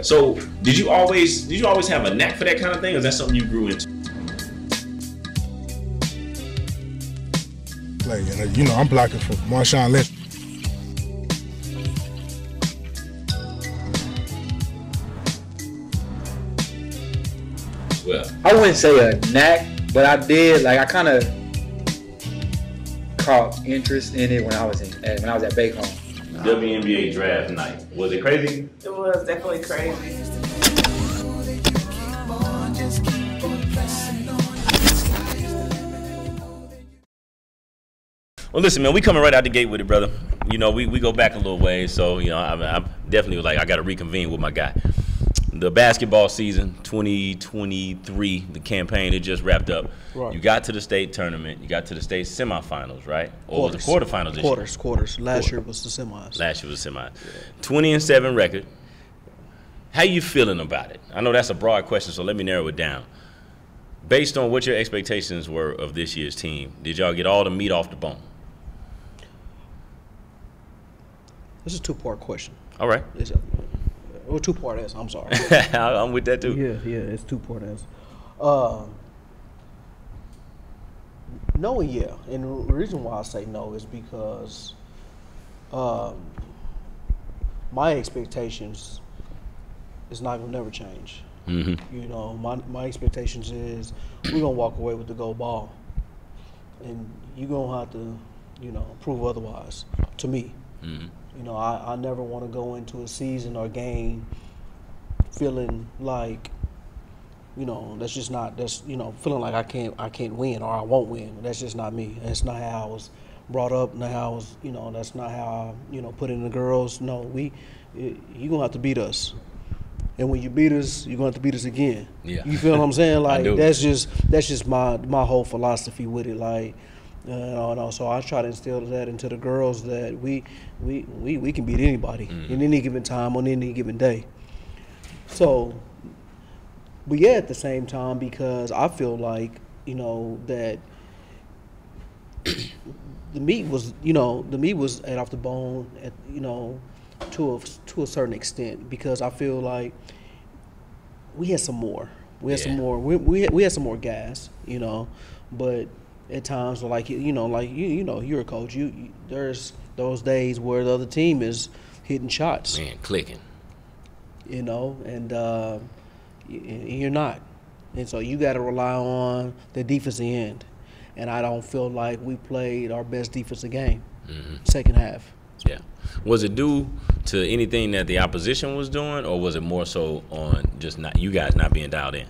So did you always have a knack for that kind of thing, or is that something you grew into? Play, and you know, I'm blocking for Marshawn Lynch. Well, I wouldn't say a knack, but I did. Like I kind of caught interest in it when I was at Bake Home. WNBA draft night, was it crazy? It was definitely crazy. Well, listen, man, we coming right out the gate with it, brother. You know, we go back a little ways, so you know, I definitely was like, I got to reconvene with my guy. The basketball season, 2023, the campaign, it just wrapped up. Right. You got to the state tournament. You got to the state semifinals, right? Or was the quarterfinals this year? Quarters. Last year was the semis. Last year was the semis. Yeah. 20-7 record. How you feeling about it? I know that's a broad question, so let me narrow it down. Based on what your expectations were of this year's team, did y'all get all the meat off the bone? This is a two-part question. All right. Or two-part answer, I'm sorry. I'm with that too. Yeah, it's two-part answer. No and yeah. And the reason why I say no is because my expectations is not going to never change. Mm-hmm. You know, my expectations is we're going to walk away with the gold ball. And you're going to have to, you know, prove otherwise to me. Mm-hmm. You know, I never want to go into a season or game feeling like, you know, feeling like I can't win or I won't win. That's just not me. That's not how I was brought up. Not how I was, you know, that's not how I, you know, put in the girls. No, you're gonna have to beat us. And when you beat us, you're gonna have to beat us again. Yeah. You feel what I'm saying? Like that's just my whole philosophy with it. Like, so I try to instill that into the girls that we can beat anybody in any given time on any given day. So, but yeah, at the same time, because I feel like, you know, that the meat was ate off the bone, you know, to a certain extent, because I feel like we had some more. We had some more. We had some more gas, you know, but at times, like you know, you're a coach. There's those days where the other team is hitting shots, man, clicking, you know, and you're not, and so you got to rely on the defensive end. And I don't feel like we played our best defensive game second half. Yeah. Was it due to anything that the opposition was doing, or was it more so on just you guys not being dialed in?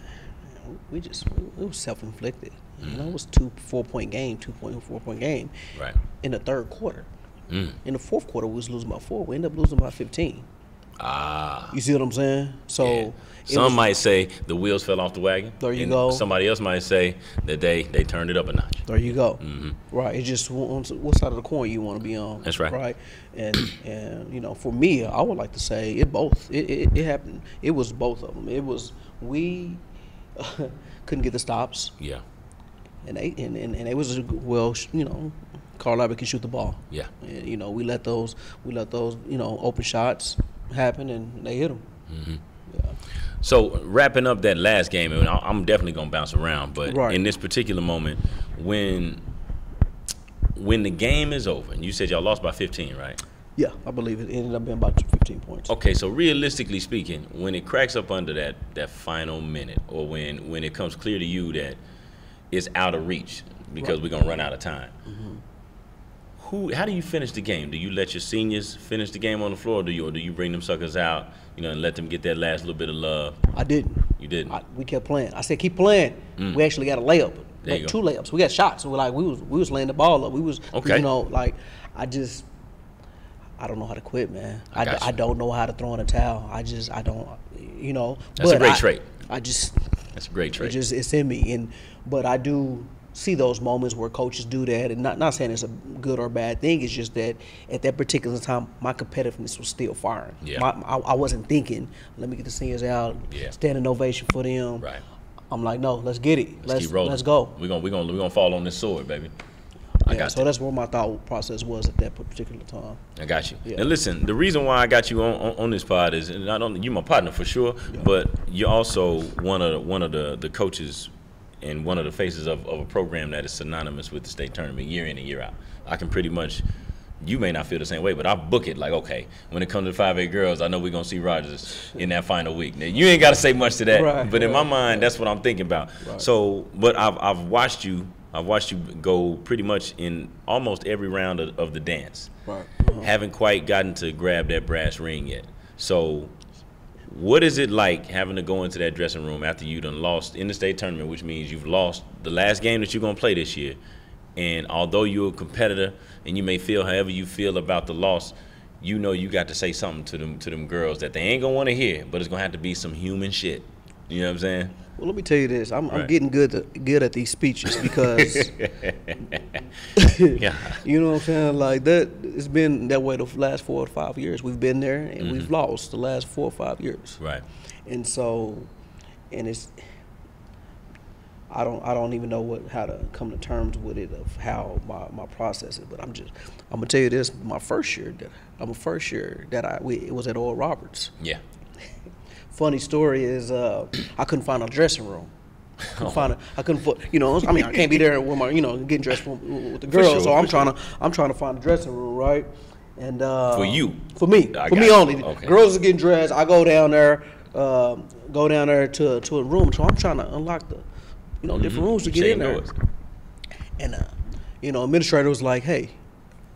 It was self-inflicted. You know, it was 2 4-point game, 4-point game. Right. In the third quarter. In the fourth quarter, we was losing by 4. We ended up losing by 15. You see what I'm saying? So yeah. Some might say the wheels fell off the wagon. There you go. Somebody else might say that they turned it up a notch. There you go. Right. It's just what side of the coin you want to be on. That's right. Right. And you know, for me, I would like to say it both. It happened. It was both of them. It was we couldn't get the stops. Yeah. And it was well, you know, Carlin can shoot the ball. Yeah. And, you know, we let those you know, open shots happen, and they hit them. Yeah. So wrapping up that last game, and I'm definitely gonna bounce around, but in this particular moment, when the game is over, and you said y'all lost by 15, right? Yeah, I believe it ended up being about 15 points. Okay, so realistically speaking, when it cracks up under that final minute, or when it comes clear to you that it's out of reach because we're gonna run out of time. How do you finish the game? Do you let your seniors finish the game on the floor, or do you bring them suckers out, you know, and let them get that last little bit of love? I didn't. You didn't? We kept playing. I said keep playing. We actually got a layup, like 2 layups. We got shots. We was laying the ball up. We was you know, like I don't know how to quit, man. I don't know how to throw in a towel. I don't, you know. That's a great trait. That's a great trait. It's in me, but I do see those moments where coaches do that, and not saying it's a good or bad thing. It's just that at that particular time, my competitiveness was still firing. Yeah. I wasn't thinking, let me get the seniors out, standing ovation for them. Right. I'm like, no, let's get it. Let's keep rolling. Let's go. We're gonna fall on this sword, baby. Yeah, so that's where my thought process was at that particular time. I got you. Yeah. Now listen, the reason why I got you on this pod is not only you my partner for sure, but you're also one of the coaches and one of the faces of a program that is synonymous with the state tournament year in and year out. I can pretty much, you may not feel the same way, but I book it like, okay, when it comes to 5A girls, I know we're going to see Rogers in that final week. Now, you ain't got to say much to that, but in my mind, that's what I'm thinking about. Right. So, but I've watched you go pretty much in almost every round of the dance. Right. Haven't quite gotten to grab that brass ring yet. So what is it like having to go into that dressing room after you done lost in the state tournament, which means you've lost the last game that you're going to play this year? And although you're a competitor and you may feel however you feel about the loss, you know you got to say something to them girls that they ain't going to want to hear, but it's going to have to be some human shit. You know what I'm saying? Well, let me tell you this. I'm getting good at these speeches because, yeah. You know what I'm saying? Like that, it's been that way the last 4 or 5 years. We've been there and we've lost the last 4 or 5 years. Right. And so, and it's, I don't even know how to come to terms with it of how my process is. But I'm gonna tell you this. My first year, it was at Oral Roberts. Yeah. Funny story is I couldn't find a dressing room. I can't be there with my, getting dressed with the girls. Sure, so I'm trying to find a dressing room, right? And for you, for me only. Okay. Girls are getting dressed. I go down there to a room. So I'm trying to unlock the, different rooms to get in there. And administrator was like, "Hey,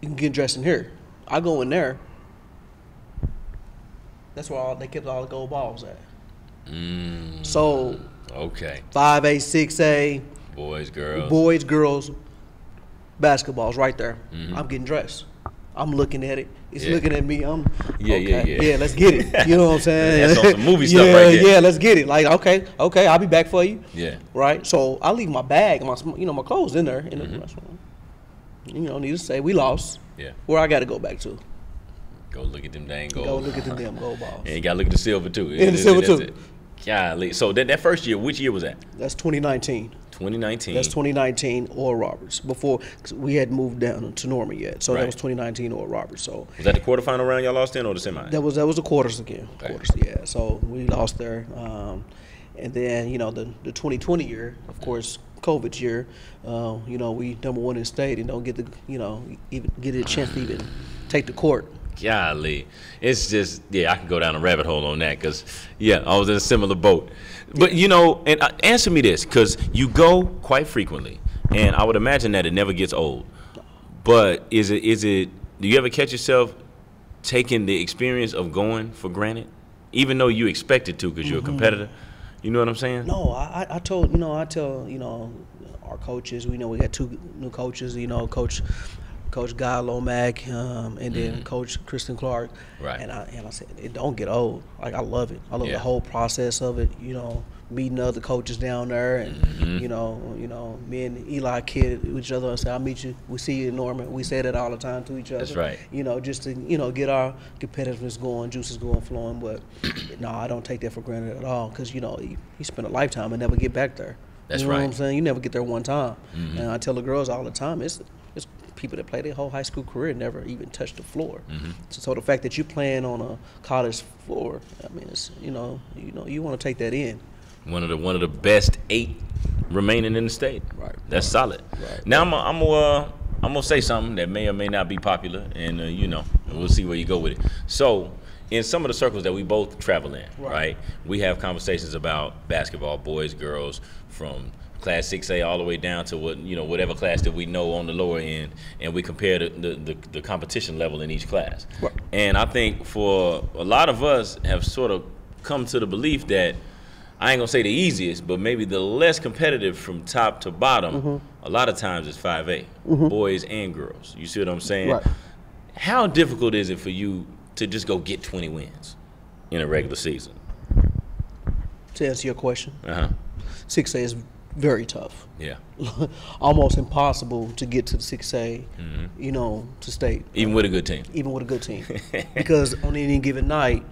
you can get dressed in here." I go in there. That's where they kept all the gold balls at. So, okay. 5A, 6A, boys, girls, basketballs right there. I'm getting dressed. I'm looking at it. It's looking at me. I'm yeah, let's get it. You know what I'm saying? That's on some movie stuff right there. Yeah, let's get it. Like, okay, I'll be back for you. Yeah. Right. So I leave my bag and my clothes in there in the restaurant. Needless to say, we lost. Yeah. Where I got to go back to. Go look at them dang gold. Go look at them damn gold balls. And you got to look at the silver, too. And the silver, too. Golly. So that first year, which year was that? That's 2019. 2019. That's 2019 Oral Roberts. Before, cause we hadn't moved down to Norman yet. So that was 2019 Oral Roberts. So was that the quarterfinal round y'all lost in or the semi? That was the quarters again. Okay. Quarters, yeah. So we lost there. And then, the 2020 year, of course, COVID year, we number one in state and don't get even get a chance to even take the court. Golly. It's just, I can go down a rabbit hole on that because, I was in a similar boat. But, and answer me this, because you go quite frequently, and I would imagine that it never gets old. But do you ever catch yourself taking the experience of going for granted, even though you expect it to because you're a competitor? You know what I'm saying? No, I tell our coaches, we got 2 new coaches, Coach Guy Lomack, and then Coach Kristen Clark. Right. And I said, it don't get old. Like, I love it. I love the whole process of it, meeting other coaches down there. And, me and Eli kid with each other. I said, I'll meet you. We see you in Norman. We say that all the time to each other. That's right. Just to, get our competitiveness going, juices going, flowing. But, no, I don't take that for granted at all because, you spend a lifetime and never get back there. That's you know right. what I'm saying? You never get there one time. And I tell the girls all the time, it's people that play their whole high school career never even touch the floor. So the fact that you're playing on a college floor, I mean, it's you want to take that in. One of the best 8 remaining in the state. Right. That's solid. Right. Now I'm gonna say something that may or may not be popular, and we'll see where you go with it. So, in some of the circles that we both travel in, right, we have conversations about basketball, boys, girls, from Class 6A all the way down to whatever class that we know on the lower end, and we compare the competition level in each class. Right. And I think for a lot of us have sort of come to the belief that, I ain't gonna say the easiest, but maybe the less competitive from top to bottom, a lot of times is 5A, boys and girls. You see what I'm saying? Right. How difficult is it for you to just go get 20 wins in a regular season? To answer your question, 6A is very tough. Yeah. Almost impossible to get to the 6A, to state. Even with a good team. Even with a good team. Because on any given night,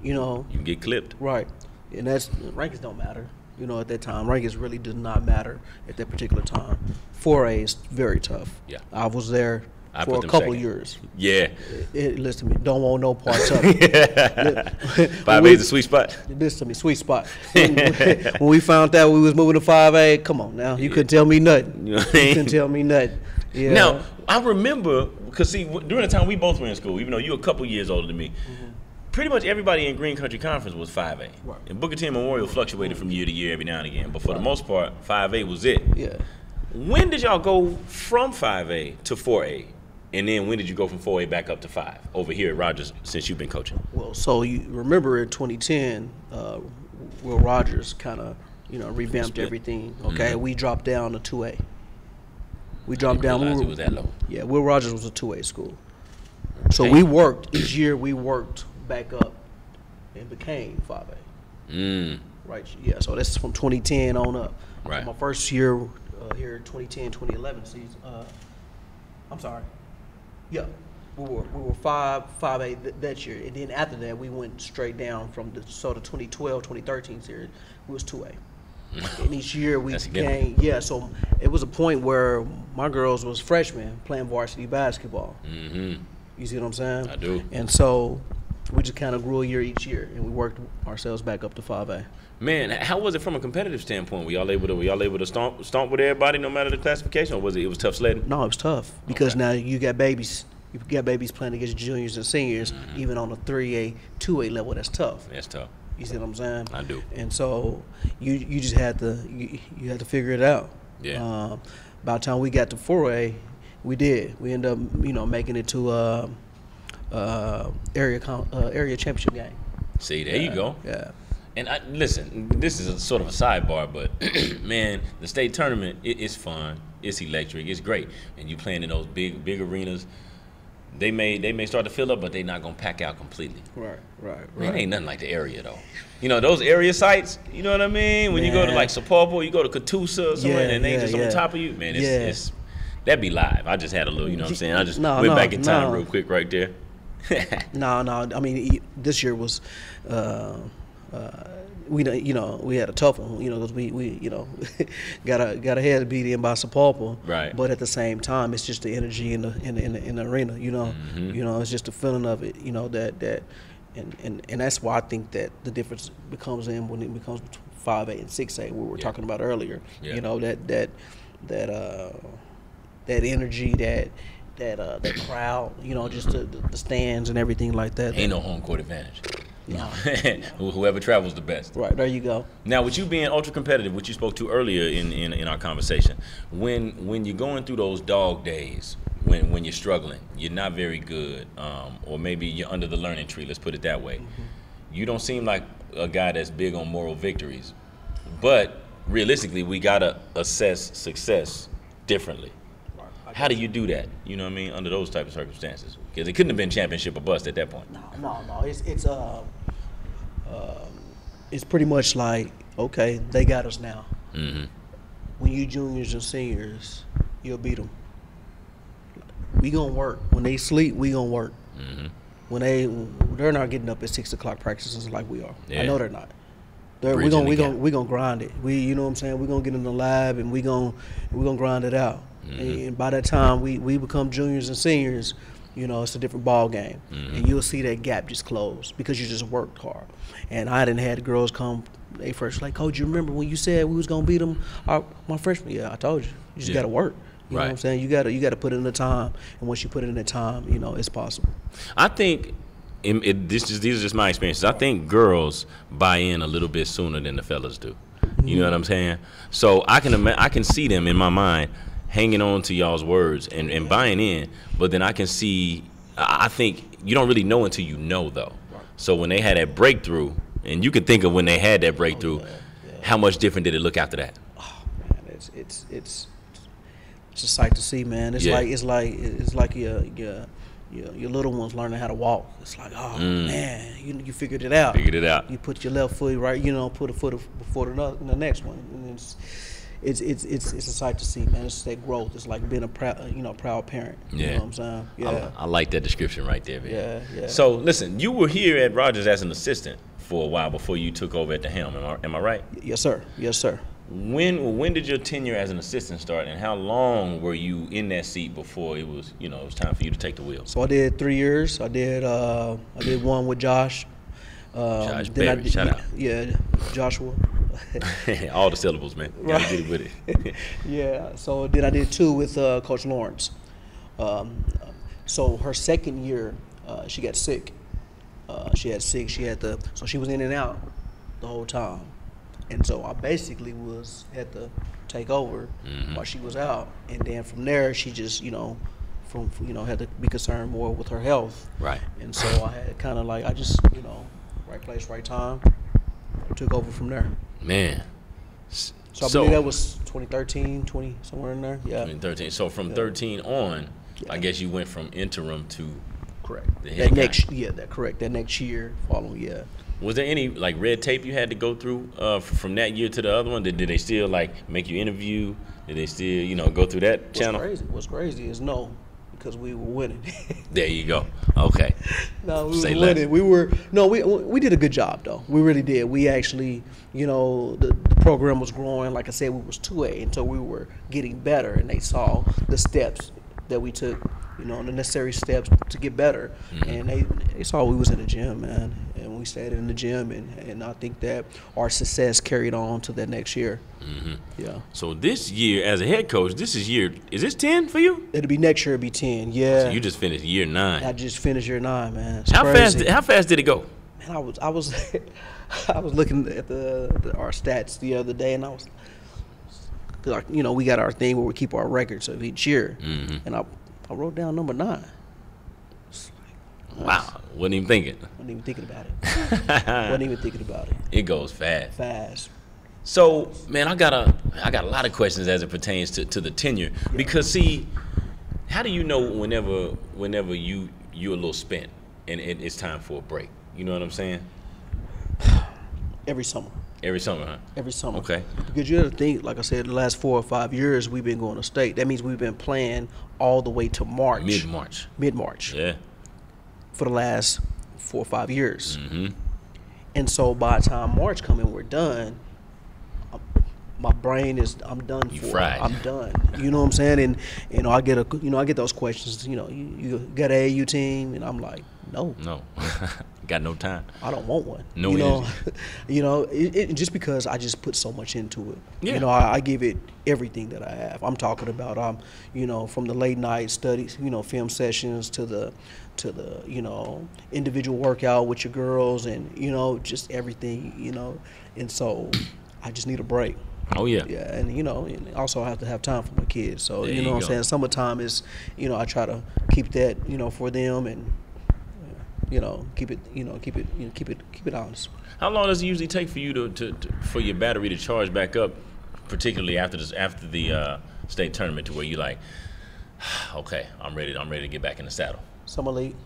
you can get clipped. Right. And rankings don't matter. You know, at that time, rankings really did not matter at that particular time. 4A is very tough. Yeah. I was there I for put a them couple second. years. Yeah. Listen to me, don't want no parts of it. 5A is a sweet spot. Listen to me, sweet spot. When we found out we was moving to 5A, come on now, you couldn't tell me nothing. You know what I mean? You couldn't tell me nothing. Yeah. Now, I remember, because see, during the time we both were in school, even though you were a couple years older than me, pretty much everybody in Green Country Conference was 5A. Right. And Booker T and Memorial fluctuated from year to year every now and again, but for the most part, 5A was it. Yeah. When did y'all go from 5A to 4A? And then when did you go from 4A back up to 5 over here at Rogers since you've been coaching? Well, so you remember in 2010, Will Rogers kind of, revamped Split. everything. Okay, we dropped down to 2A. We dropped Didn't down. realize it was that low. Yeah, Will Rogers was a 2A school. So Dang. we worked each year. We worked back up and became 5A. Right. Yeah. So this is from 2010 on up. Right. My first year here, 2010, 2011 season. I'm sorry. Yeah. We were 5A that year, and then after that we went straight down from the 2012, 2013 series. We was 2A. And each year we That's became, so it was a point where my girls was freshmen playing varsity basketball. Mm-hmm. You see what I'm saying? I do. And so we just kind of grew a year each year, and we worked ourselves back up to 5A. Man, how was it from a competitive standpoint? Were y'all able to stomp with everybody no matter the classification, or was it was tough sledding? No, it was tough because Okay. now you got babies. You got babies playing against juniors and seniors, even on a 3A, 2A level. That's tough. That's tough. You see what I'm saying? I do. And so you just had to you had to figure it out. Yeah. By the time we got to 4A, we did. We ended up making it to area championship game. See, there you go. Yeah. And listen, this is a sort of a sidebar, but man, the state tournament it's fun, it's electric, it's great, and you playing in those big arenas. They may start to fill up, but they're not gonna pack out completely. Right. Man, ain't nothing like the area though. Those area sites. You know what I mean? When you go to like Sapulpa, you go to Catoosa or somewhere, and they just on top of you. Man, it's that'd be live. I just had a little. You know what I'm saying? I just went back in time real quick right there. No. I mean, this year was, we had a tough one. Because we got a head beat in by Sapulpa. Right. But at the same time, it's just the energy in the arena. It's just the feeling of it. That and that's why I think that the difference becomes when it becomes 5A and 6A. We were talking about earlier. Yeah. That energy, that crowd, just the stands and everything like that. Ain't no home court advantage. No. Whoever travels the best. Right, there you go. Now, with you being ultra competitive, which you spoke to earlier in our conversation, when you're going through those dog days, when you're struggling, you're not very good, or maybe you're under the learning tree, let's put it that way. You don't seem like a guy that's big on moral victories. But realistically, we got to assess success differently. How do you do that? You know what I mean? Under those type of circumstances, because it couldn't have been championship or bust at that point. No. It's pretty much like, okay, they got us now. Mm-hmm. When you juniors and seniors, you'll beat them. We gonna work. When they sleep, we gonna work. Mm-hmm. When they're not getting up at 6 o'clock practices like we are. Yeah. I know they're not. We gonna grind it. You know what I'm saying? We gonna get in the lab and we gonna grind it out. Mm-hmm. And by that time we become juniors and seniors, it's a different ball game. Mm-hmm. And you'll see that gap just close because you just worked hard. And I didn't have the girls come. They first like, Coach, you remember when you said we was gonna beat them my freshman? Yeah, I told you. You just gotta work. You know what I'm saying? You gotta put in the time, and once you put in the time, it's possible. I think these are just my experiences. I think girls buy in a little bit sooner than the fellas do. You know what I'm saying? So I can see them in my mind hanging on to y'all's words and buying in, but then I can see. I think you don't really know until you know, though. So when they had that breakthrough, and you can think of when they had that breakthrough, how much different did it look after that? Oh man, it's a sight to see, man. It's like your little ones learning how to walk. It's like, oh man, you figured it out. You put your left foot right, put a foot before the next one. And it's a sight to see, man. It's that growth. It's like being a proud parent. Yeah. You know what I'm saying? Yeah. I like that description right there, man. Yeah. So listen, you were here at Rogers as an assistant for a while before you took over at the helm. Am I right? Yes, sir. Yes, sir. When did your tenure as an assistant start, and how long were you in that seat before it was it was time for you to take the wheel? So I did 3 years. I did one with Josh. Josh Berry, shout out. Yeah, Joshua. All the syllables, man. Gotta get it with it. Yeah. So then I did 2 with Coach Lawrence. So her second year, she got sick. She had sick. So she was in and out the whole time, and so I basically had to take over while she was out, and then from there she just had to be concerned more with her health. Right. And so I had kind of like right place, right time. Took over from there. Man. So I believe that was 2013, somewhere in there. Yeah. 2013. So from 13 on, I guess you went from interim to correct. The head guy. Correct. That next year, following, yeah. Was there any like red tape you had to go through from that year to the other one? Did they still like make you interview? Did they still go through that channel? What's crazy is no, because we were winning. There you go. Okay. No, we were winning. We did a good job though. We really did. We actually, the program was growing. Like I said, we was 2A, and so we were getting better, and they saw the steps that we took, the necessary steps to get better. And they saw we was in the gym, man, and we stayed in the gym, and I think that our success carried on to that next year. Yeah. So this year, as a head coach, is this 10 for you? It'll be next year. It'll be 10. Yeah. So you just finished year 9. I just finished year 9, man. It's how crazy. How fast did it go? Man, I was I was looking at our stats the other day, and I was like, we got our thing where we keep our records of each year, and I wrote down number 9. Wow, wasn't even thinking. Wasn't even thinking about it. It goes fast. Fast. So, man, I got a lot of questions as it pertains to the tenure, because see, how do you know whenever you're a little spent and it's time for a break? You know what I'm saying? Every summer. Every summer, huh? Every summer. Okay. Because you have to think, like I said, the last 4 or 5 years we've been going to state. That means we've been playing all the way to March. Mid-March. Yeah. For the last 4 or 5 years. And so by the time March comes and we're done, my brain is, I'm done. Fried. I'm done. You know what I'm saying? And I get those questions. You got an AAU team, and I'm like, no. Got no time. I don't want one. No. It just because I just put so much into it. Yeah. I give it everything that I have. I'm talking about from the late night studies, film sessions to the individual workout with your girls, and just everything, and so I just need a break. Oh yeah. Yeah, and and also I have to have time for my kids. So you know what I'm saying. Summertime is, I try to keep that, for them, and keep it honest. How long does it usually take for you for your battery to charge back up, particularly after the state tournament, to where you like, okay, I'm ready to get back in the saddle? Summer league.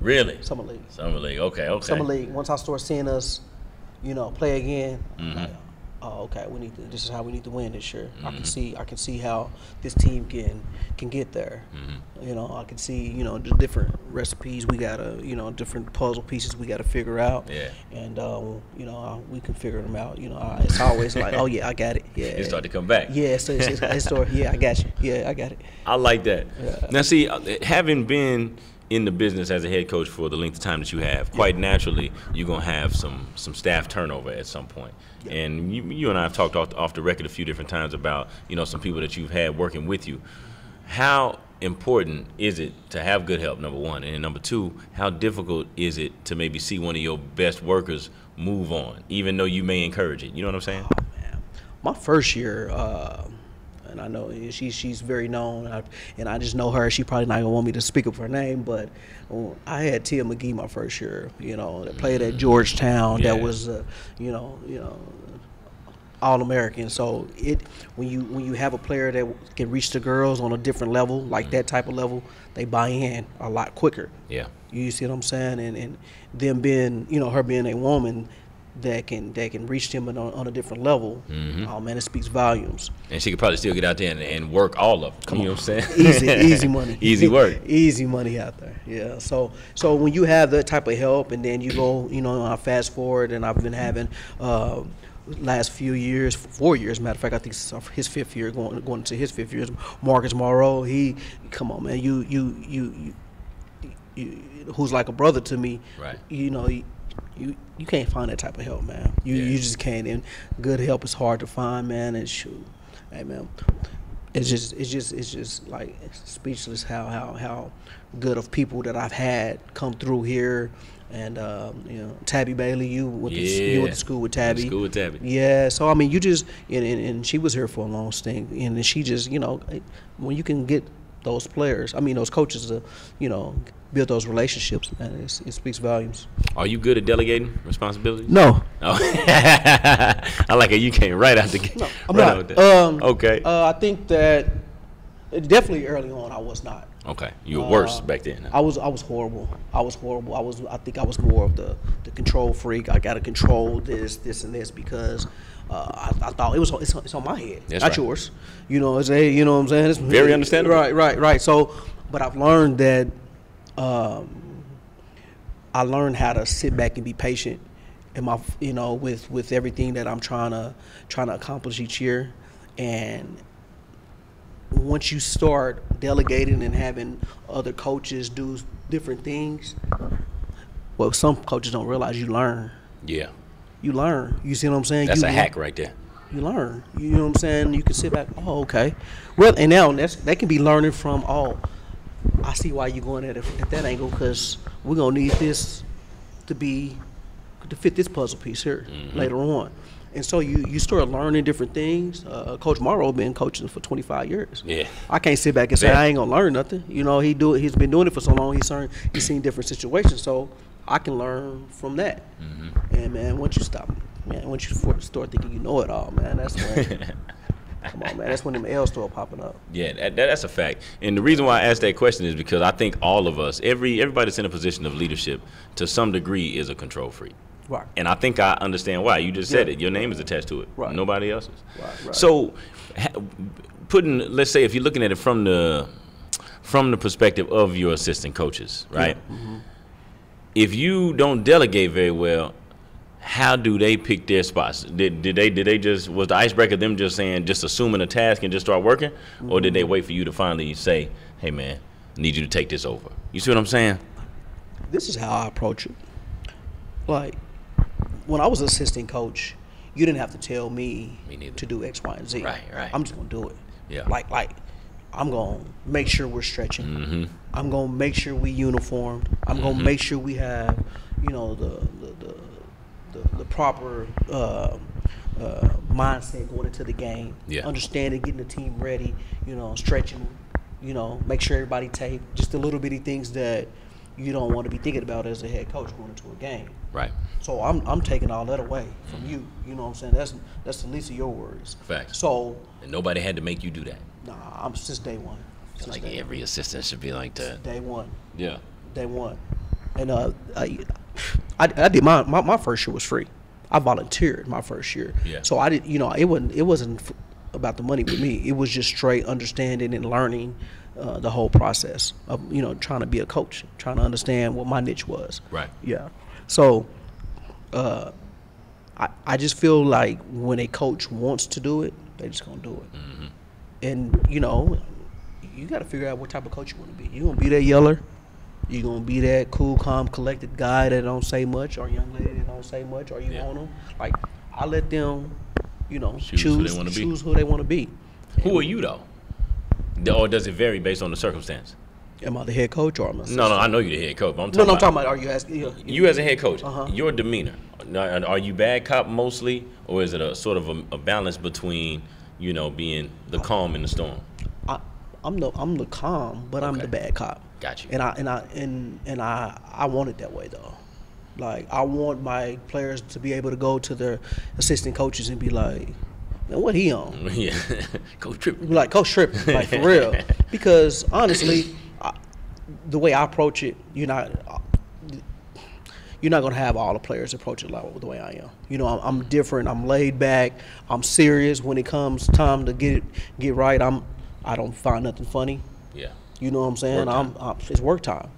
Really? Summer league. Okay. Summer league. Once I start seeing us, play again. Like, oh, okay. This is how we need to win this year. I can see how this team can get there. I can see the different recipes we gotta, different puzzle pieces we gotta figure out. Yeah. And we can figure them out. It's always like, oh yeah, I got it. Yeah. It start to come back. Yeah. So it's yeah, I got you. Yeah, I got it. I like that. Yeah. Now see, having been in the business as a head coach for the length of time that you have, quite naturally, you're gonna have some staff turnover at some point. Yeah. And you and I have talked off the record a few different times about some people that you've had working with you. How important is it to have good help, number one, and number two, how difficult is it to maybe see one of your best workers move on, even though you may encourage it? You know what I'm saying? Oh man, my first year. And I know she's very known, and I just know her. She probably not gonna want me to speak up her name, but I had Tia McGee my first year. That played at Georgetown. Yeah. That was, All-American. So when you have a player that can reach the girls on a different level, like that type of level, they buy in a lot quicker. Yeah. You see what I'm saying? And them being, her being a woman, that can reach them on a different level, oh man, it speaks volumes. And she could probably still get out there and work all of them. You know what I'm saying? Easy money. Easy work. Easy money out there. Yeah. So when you have that type of help, and then you go, I fast forward, and I've been having last few years, 4 years, matter of fact, I think it's his 5th year, going into his 5th year. Marcus Morrow, come on, man, you who's like a brother to me. Right. You can't find that type of help, man. You just can't. And good help is hard to find, man. And shoot, hey, man, it's just like speechless how good of people that I've had come through here. And Tabby Bailey, you went to school with Tabby. Yeah. So I mean, you just and she was here for a long stint, and she just when you can get those players, I mean those coaches to build those relationships, man, it speaks volumes. Are you good at delegating responsibilities? No. Oh. I like it. You came right out the gate. No, I'm not. Okay. I think that definitely early on I was not. Okay. You were worse back then. I was horrible. I think I was more of the control freak. I got to control this, and this because I thought it's on my head, not yours. You know what I'm saying? It's very understandable. Right. So, but I've learned that I learned how to sit back and be patient in my with everything that I'm trying to accomplish each year. And once you start delegating and having other coaches do different things, well, some coaches don't realize you learn. Yeah. You learn. You see what I'm saying? That's a hack right there. You learn. You know what I'm saying? You can sit back. Oh, okay. Well, and now that can be learning from. Oh, I see why you're going at that angle because we're gonna need this to fit this puzzle piece here later on. And so you start learning different things. Coach Morrow been coaching for 25 years. Yeah. I can't sit back and say I ain't gonna learn nothing. He's been doing it for so long. He's seen different situations. So I can learn from that. And man, once you start thinking you know it all, man, that's when come on, man, that's when them L's start popping up. Yeah, that's a fact. And the reason why I asked that question is because I think all of us, everybody that's in a position of leadership to some degree is a control freak. Right. And I think I understand why. You just said it. Your name is attached to it. Right. Nobody else's. Right. So let's say if you're looking at it from the perspective of your assistant coaches, right? Yeah. If you don't delegate very well, how do they pick their spots? Did they just, was the icebreaker them just assuming a task and just start working? Or did they wait for you to finally say, hey man, I need you to take this over? You see what I'm saying? This is how I approach it. Like, when I was an assistant coach, you didn't have to tell me to do X, Y, and Z. Right. I'm just gonna do it. Yeah. Like I'm gonna make sure we're stretching. I'm gonna make sure we uniformed. I'm gonna make sure we have, the proper mindset going into the game. Yeah. Understanding, getting the team ready. Stretching. Make sure everybody take just the little bitty things that you don't want to be thinking about as a head coach going into a game. Right. So I'm taking all that away from you. You know what I'm saying? That's the least of your worries. Facts. So. And nobody had to make you do that. Nah, I'm since day one. Like every assistant should be like that. Day one. Yeah. Day one. And I did my first year was free. I volunteered my first year. Yeah. So I did. It wasn't about the money with me. It was just straight understanding and learning the whole process of trying to be a coach, trying to understand what my niche was. Right. Yeah. So I just feel like when a coach wants to do it, they're just gonna do it. And you got to figure out what type of coach you want to be. You gonna be that yeller? You gonna be that cool, calm, collected guy that don't say much, or young lady that don't say much, or you want them? Like I let them, choose who they want to be. Who are you though? Or does it vary based on the circumstance? Am I the head coach or am I? No, I know you're the head coach. But I'm talking about. Are you asking? You as a head coach, your demeanor. Are you bad cop mostly, or is it a sort of a balance between being the calm in the storm? I'm the calm, but I'm the bad cop. Got you. And I want it that way though. Like I want my players to be able to go to their assistant coaches and be like, man, what he on? Yeah, Coach Trippin. Like Coach Trippin, like for real. Because honestly, the way I approach it, you're not gonna have all the players approach it like the way I am. You know, I'm different. I'm laid back. I'm serious when it comes time to get right. I don't find nothing funny. Yeah. You know what I'm saying? It's work time.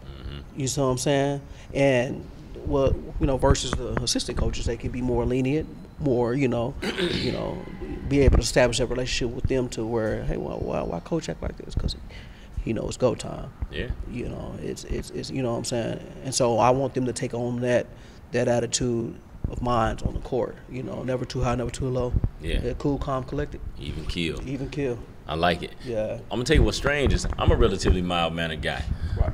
You see what I'm saying? And versus the assistant coaches, they can be more lenient, more be able to establish a relationship with them to where, hey, well, why coach act like this? Because it's go time. Yeah. It's you know what I'm saying? And so I want them to take on that attitude of mine on the court. Never too high, never too low. Yeah. Cool, calm, collected. Even kill. I like it. Yeah. I'm gonna tell you what's strange is I'm a relatively mild-mannered guy. Right.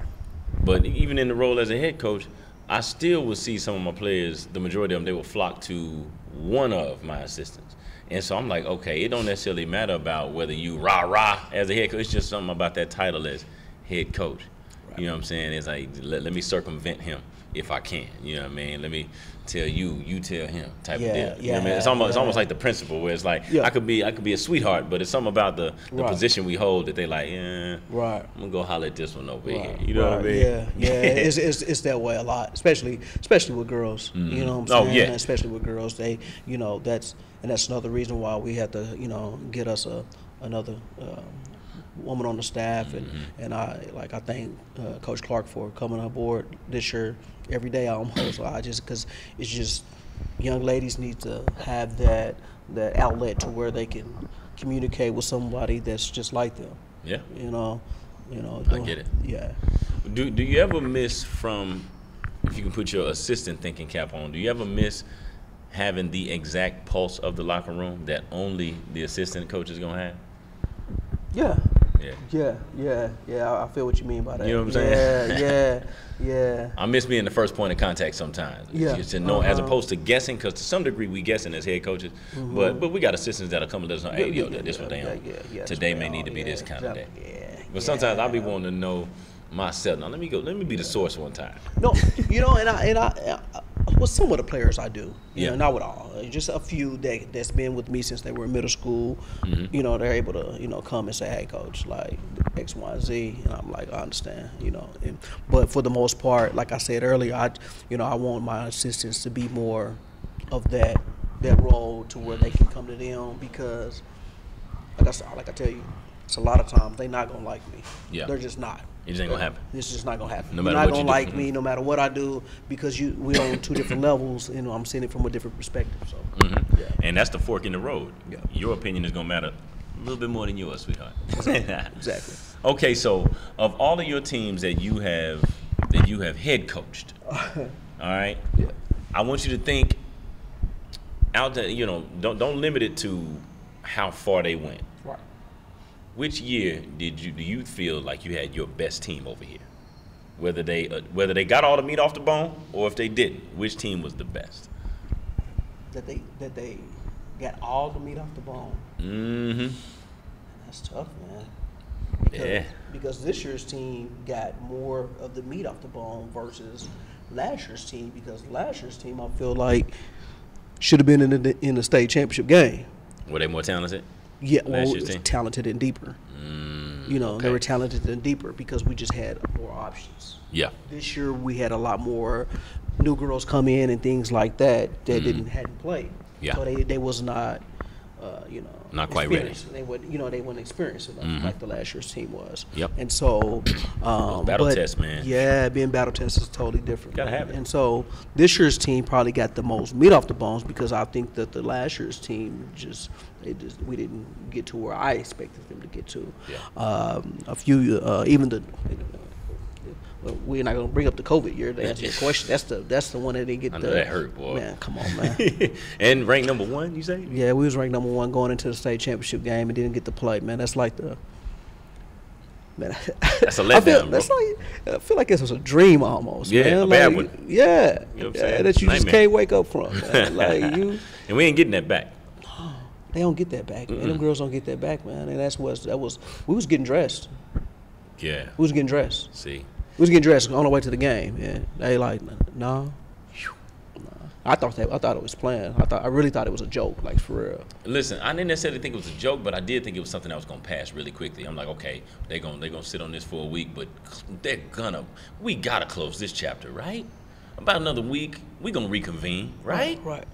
But even in the role as a head coach, I still would see some of my players, the majority of them, they will flock to one of my assistants. And so I'm like, okay, it don't necessarily matter about whether you rah-rah as a head coach. It's just something about that title as head coach. Right. You know what I'm saying? It's like, let me circumvent him if I can. You know what I mean? Let me tell you tell him type of deal. You know what I mean? It's almost like the principle where it's like, I could be a sweetheart, but it's something about the position we hold that they like, right. I'm gonna go holler at this one over here. You know what I mean? Yeah. It's that way a lot, especially with girls. Mm-hmm. You know what I'm saying? Oh yeah. Especially with girls, they that's another reason why we have to get us another woman on the staff, and I thank Coach Clark for coming on board this year. Every day I'm hustling. Because it's just young ladies need to have that outlet to where they can communicate with somebody that's just like them. Yeah. I get it. Yeah. Do you ever miss from, if you can put your assistant thinking cap on, do you ever miss having the exact pulse of the locker room that only the assistant coach is gonna have? Yeah. I feel what you mean by that. You know what I'm saying? Yeah. I miss being the first point of contact sometimes. Yeah. Just to know, as opposed to guessing, because to some degree we guessing as head coaches, but we got assistants that'll come and let us know, hey, this one they on. Today may need to be this kind of day. Yeah. But sometimes I'll be wanting to know myself. Now let me be the source one time. No, and I with some of the players I do. Not with all. Just a few that's been with me since they were in middle school. Mm-hmm. They're able to come and say, hey, coach, like X, Y, Z, and I'm like, I understand. But for the most part, like I said earlier, I want my assistants to be more of that role to where they can come to them, because like I tell you, it's a lot of times they're not gonna like me. Yeah. They're just not. It just ain't gonna happen. It's just not gonna happen. No matter You're not what gonna you like me, no matter what I do, because we're on two different levels. I'm seeing it from a different perspective. So, and that's the fork in the road. Yeah. Your opinion is gonna matter a little bit more than yours, sweetheart. Exactly. Okay, so of all of your teams that you have head coached, all right. Yeah. I want you to think out that don't limit it to how far they went. Right. Which year do you feel like you had your best team over here? Whether they got all the meat off the bone, or if they didn't, which team was the best? That they got all the meat off the bone. Mm-hmm. That's tough, man. Because this year's team got more of the meat off the bone versus last year's team. Because last year's team, I feel like, should have been in the state championship game. Were they more talented? Yeah, talented and deeper. They were talented and deeper because we just had more options. Yeah. This year we had a lot more new girls come in and things like that hadn't played. Yeah. So they was not, not quite ready. They weren't experienced enough like the last year's team was. Yep. And so battle test, man. Yeah, being battle test is totally different. Gotta have it. And so this year's team probably got the most meat off the bones, because I think that the last year's team we didn't get to where I expected them to get to. Yeah. A few even the. We're not gonna bring up the COVID year to answer your question. That's the one that didn't get. I know that hurt, boy. Man, come on, man. And ranked number 1, you say? Yeah, we was ranked number 1 going into the state championship game and didn't get to play. Man, that's like the. Man, that's a letdown, I feel like this was a dream almost. Yeah, man. a bad one. Yeah, you know what I'm saying? That you Nightmare. just can't wake up from. Man. Like you. And we ain't getting that back. They don't get that back, man. Them girls don't get that back, man. And we was getting dressed. Yeah. We was getting dressed. See. We was getting dressed on the way to the game. Yeah. They like, no. I thought it was planned. I really thought it was a joke, like for real. Listen, I didn't necessarily think it was a joke, but I did think it was something that was gonna pass really quickly. I'm like, okay, they're gonna sit on this for a week, but we gotta close this chapter, right? about another week, we gonna reconvene, right? Right.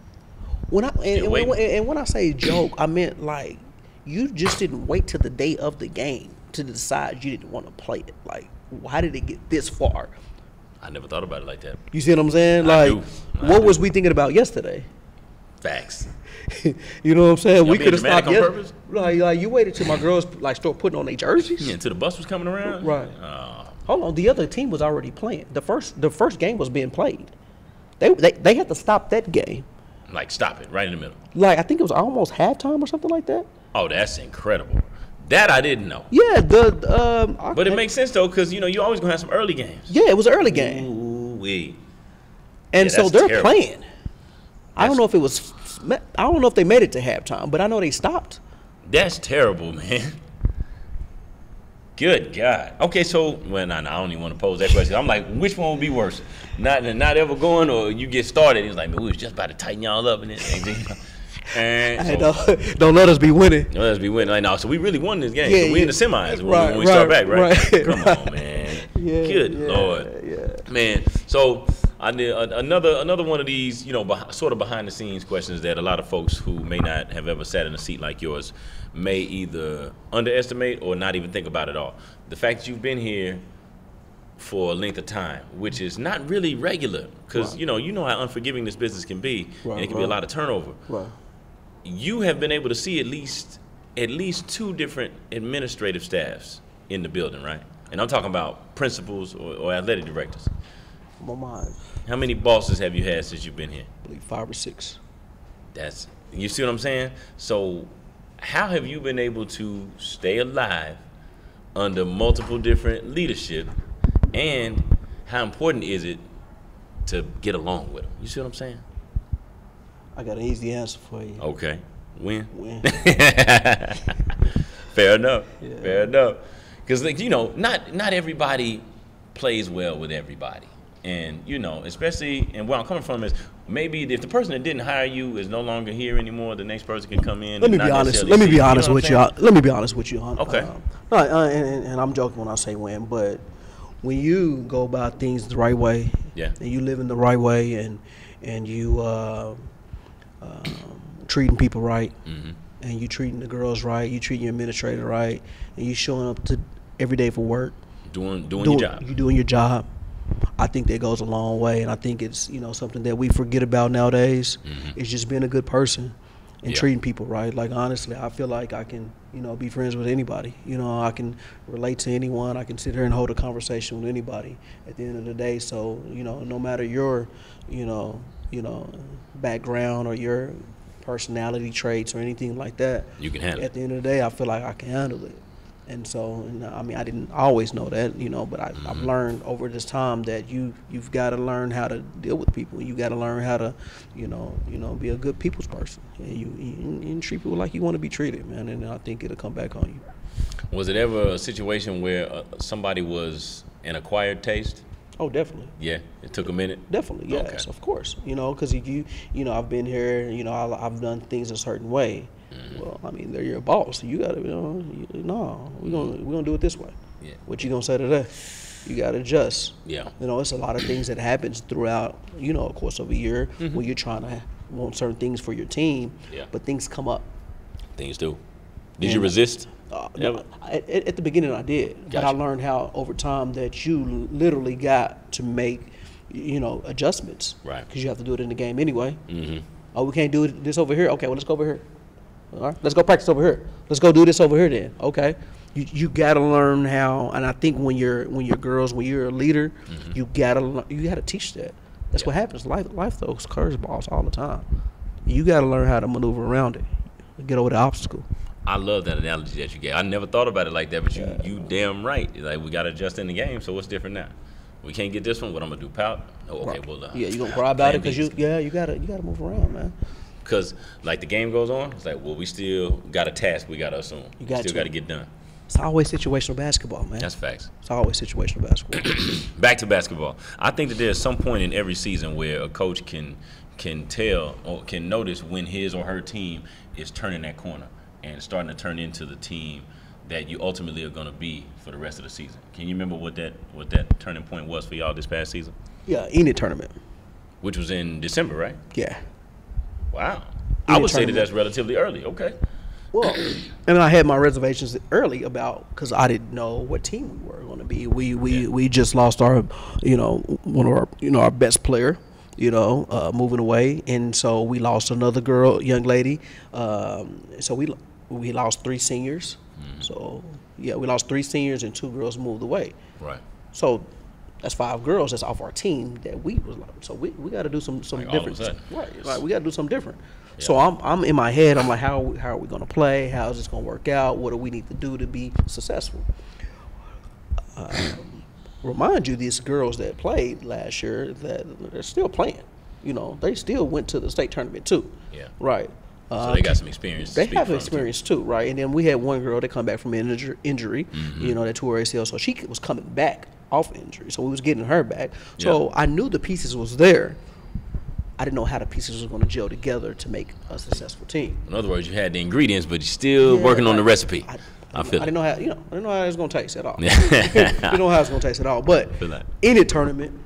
When I say joke, I meant like you just didn't wait till the day of the game to decide you didn't want to play it. Like, why did it get this far? I never thought about it like that. You see what I'm saying? I Like, do. what was we thinking about yesterday? Facts. You know what I'm saying? Y'all We being could have dramatic stopped. on purpose? Like you waited till my girls like start putting on their jerseys. Yeah, until the bus was coming around. Right. Oh. Hold on, the other team was already playing. The first game was being played. They had to stop that game. Like, stop it right in the middle. Like, I think it was almost halftime or something like that. Oh, that's incredible. That I didn't know. Yeah, But it makes sense though, because you always gonna have some early games. Yeah, it was an early game. Ooh wee. And Yeah, so that's they're terrible. playing. I don't know if it was. I don't know if they made it to halftime, but I know they stopped. That's terrible, man. Good God. Okay, so I don't even want to pose that question. I'm like, which one would be worse? Not ever going, or you get started? It's like, man, we was just about to tighten y'all up, and Don't let us be winning. don't let us be winning. Like, no, so we really won this game. Yeah, so we yeah. in the semis Right, when we start back, right? right, Come on, man. Yeah, Good yeah, Lord. yeah. Man, so I did another one of these, sort of behind the scenes questions that a lot of folks who may not have ever sat in a seat like yours may either underestimate or not even think about at all. The fact that you've been here for a length of time, which is not really regular, because Right. you know how unforgiving this business can be, and it can be a lot of turnover. Right. You have been able to see at least two different administrative staffs in the building, right? And I'm talking about principals or athletic directors. My mind, How many bosses have you had since you've been here? I believe 5 or 6. You see what I'm saying? So how have you been able to stay alive under multiple different leadership, and how important is it to get along with them? You see what I'm saying? I got an easy answer for you. Okay. When? When? Fair enough. Yeah. Fair enough. Because not everybody plays well with everybody. And, especially, and where I'm coming from is maybe if the person that didn't hire you is no longer here anymore, the next person can come in. Let me be honest. Let me be honest with you. Let me be honest with you. Okay. And I'm joking when I say when, but when you go about things the right way, Yeah. and you live in the right way, and you treating people right, Mm-hmm. and you treating the girls right, you treating your administrator right, and you showing up to every day for work, Doing your job. You doing your job. I think that goes a long way, and I think it's something that we forget about nowadays. Mm-hmm. It's just being a good person and Yeah. treating people right. Like, honestly, I feel like I can be friends with anybody. I can relate to anyone. I can sit here and hold a conversation with anybody at the end of the day. So no matter your background or your personality traits or anything like that, You can handle at the end of the day, I feel like I can handle it. And so, I mean, I didn't always know that, but I've learned over this time that you've got to learn how to deal with people. You got to learn how to, be a good people's person. And you treat people like you want to be treated, man. And I think it'll come back on you. Was it ever a situation where somebody was an acquired taste? Oh, definitely. Yeah, it took a minute. Definitely, yes, Okay. of course. Because I've been here. I've done things a certain way. Mm-hmm. Well, I mean, they're your boss. You gotta, no, we're gonna do it this way. Yeah. What you gonna say today? You gotta adjust. Yeah. It's a lot of things that happens throughout, a course of a year when you're trying to want certain things for your team. Yeah. But things come up. Things do. Did you And, resist? No, at the beginning I did, but I Gotcha. learned how over time that you literally got to make, adjustments. Right. Because you have to do it in the game anyway. Mm-hmm. Oh, we can't do this over here. Okay, well, let's go over here. All right, let's go practice over here. Let's go do this over here then. Okay. You got to learn how, and I think when you're a leader, you gotta teach that. That's what happens. Life throws curveballs all the time. You got to learn how to maneuver around it, get over the obstacle. I love that analogy that you gave. I never thought about it like that, but you damn right. Like, we got to adjust in the game, so what's different now? We can't get this one. What I'm going to do, pout? Oh, okay, well, Yeah, you gonna cry about it plan because B. you gotta move around, man. Because, like, the game goes on, it's like, well, we still got a task we got to assume. You got still to. got to get done. It's always situational basketball, man. That's facts. It's always situational basketball. Back to basketball. I think that there's some point in every season where a coach can tell or can notice when his or her team is turning that corner and starting to turn into the team that you ultimately are going to be for the rest of the season. Can you remember what that turning point was for y'all this past season? Yeah, Enid tournament. which was in December, right? Yeah. Wow. In I the would say that tournament. that's relatively early. Okay. Well, and I had my reservations early about because I didn't know what team we were going to be. We just lost our, one of our, our best player, moving away, and so we lost another young lady. So we lost 3 seniors. So yeah, we lost 3 seniors and 2 girls moved away. Right. So that's 5 girls that's off our team that we was like. So we got to do some Like all of a different. sudden. Right. Like we got to do something different. So I'm in my head. I'm like, how are we going to play? How is this going to work out? What do we need to do to be successful? Remind you, these girls that played last year that they're still playing. They still went to the state tournament too. Yeah. Right. So they got some experience. They have experience too, right? And then we had one girl that come back from an injury, that tore her ACL, so she was coming back off injury. So we was getting her back. So I knew the pieces was there. I didn't know how the pieces was going to gel together to make a successful team. In other words, you had the ingredients, but you're still working on the recipe. I feel I didn't know how I didn't know how it was going to taste at all. Yeah. I didn't know how it was going to taste at all. But Feel that. in the tournament,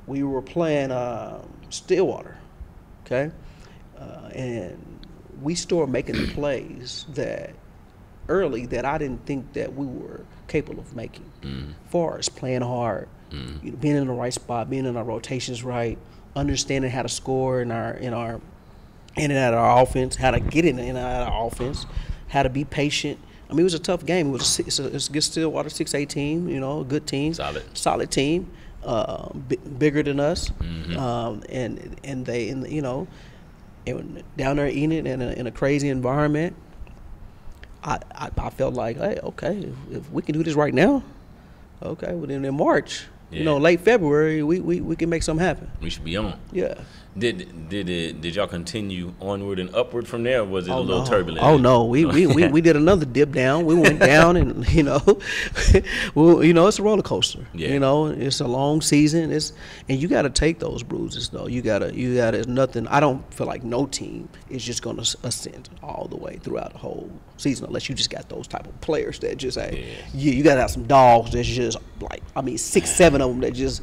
we were playing Stillwater, okay, and we started making the plays that early that I didn't think that we were capable of making. Far as playing hard, being in the right spot, being in our rotations right, understanding how to score in and out of our offense, how to get in and out of our offense, how to be patient. I mean, it was a tough game. It's a Stillwater 6A team, a good team, solid team, bigger than us, and they, and down there eating it in a crazy environment. I felt like, hey, okay, if we can do this right now, okay, well then in March, late February, we can make something happen. We should be on. Yeah. Did y'all continue onward and upward from there, or was it a little turbulent? Oh no, we did another dip down. We went down, and well, it's a roller coaster. Yeah. It's a long season. And you got to take those bruises though. You gotta. It's nothing. I don't feel like no team is just gonna ascend all the way throughout the whole season unless you just got those type of players that just you gotta have some dogs that's just like 6-7 of them that just